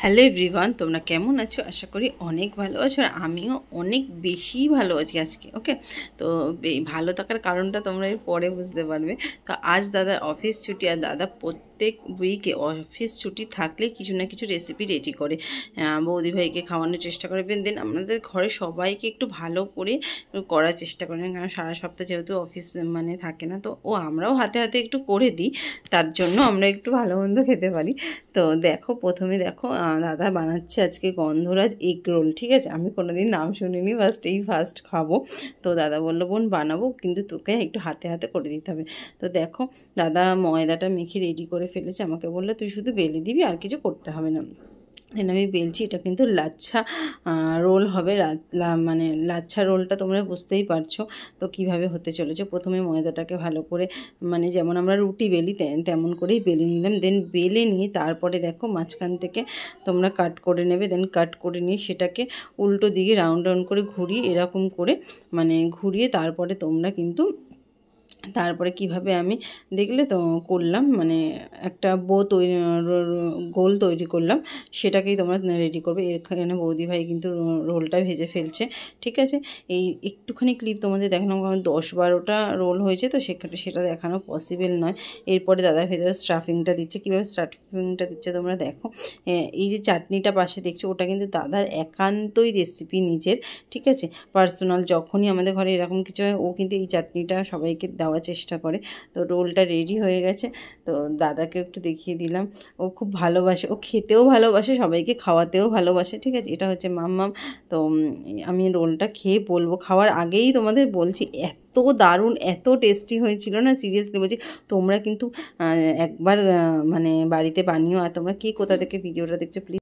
Hello everyone, তোমরা কেমন আছো? আশা করি অনেক ভালো আছো, আর আমিও অনেক বেশি ভালো আছি আজকে। ওকে, তো ভালো থাকার কারণটা তোমরা এর পরে বুঝতে পারবে। তো আজ দাদার অফিস ছুটি, আর দাদা প্রত্যেক উইকে অফিস ছুটি থাকলে কিছু না কিছু রেসিপি রেডি করে বৌদি ভাইকে খাওয়ানোর চেষ্টা করে। দেন আমাদের ঘরে সবাইকে একটু ভালো করে করার চেষ্টা করেন, কারণ সারা সপ্তাহ যেহেতু অফিস মানে থাকে না, তো আমরাও হাতে হাতে একটু করে দিই, তার জন্য আমরা একটু ভালো মন্দ খেতে পারি। তো দেখো, প্রথমে দেখো দাদা বানাচ্ছে আজকে গন্ধরাজ এগ রোল। ঠিক আছে, আমি কোনোদিন নাম শুনিনি, ফার্স্ট খাবো। তো দাদা বললো, বোন বানাবো, কিন্তু তোকে একটু হাতে হাতে করে দিতে হবে। তো দেখো, দাদা ময়দাটা মেখে রেডি করে ফেলেছে, আমাকে বললো তুই শুধু বেলে দিবি, আর কিছু করতে হবে না। দেন আমি বেলছি, এটা কিন্তু লাচ্ছা রোল হবে। মানে লাচ্ছা রোলটা তোমরা বুঝতেই পারছো তো কিভাবে হতে চলেছে। প্রথমে ময়দাটাকে ভালো করে, মানে যেমন আমরা রুটি বেলি তেমন করেই বেলে নিলাম। দেন বেলে নিয়ে তারপরে দেখো মাঝখান থেকে তোমরা কাট করে নেবে। দেন কাট করে নিয়ে সেটাকে উল্টো দিকে রাউন্ড রাউন্ড করে ঘুরিয়ে, এরকম করে মানে ঘুরিয়ে তারপরে তোমরা কিন্তু তারপরে কিভাবে আমি দেখলে তো করলাম, মানে একটা তৈরি গোল তৈরি করলাম, সেটাকেই তোমরা রেডি করবে। এখানে বৌদি ভাই কিন্তু রোলটা ভেজে ফেলছে। ঠিক আছে, এই একটুখানি ক্লিপ তোমাদের দেখানো, কারণ 10-12টা রোল হয়েছে, তো সেটা দেখানো পসিবল নয়। এরপরে দাদা ভেতরে স্টাফিংটা দিচ্ছে। কীভাবে স্টাফিংটা দিচ্ছে তোমরা দেখো। এই যে চাটনিটা পাশে দেখছো, ওটা কিন্তু দাদার একান্তই রেসিপি নিজের। ঠিক আছে, পার্সোনাল। যখনই আমাদের ঘরে এরকম কিছু হয়, ও কিন্তু এই চাটনিটা সবাইকে দেওয়ার চেষ্টা করে। তো রোলটা রেডি হয়ে গেছে, তো দাদাকে একটু দেখিয়ে দিলাম। ও খুব ভালোবাসে, ও খেতেও ভালোবাসে, সবাইকে খাওয়াতেও ভালোবাসে। ঠিক আছে, এটা হচ্ছে মাম্মাম। তো আমি রোলটা খেয়ে বলবো, খাওয়ার আগেই তোমাদের বলছি, এত দারুণ, এত টেস্টি হয়েছিল না, সিরিয়াসলি বলছি। তোমরা কিন্তু একবার মানে বাড়িতে বানিও। আর তোমরা কে কোথা থেকে ভিডিওটা দেখছো প্লিজ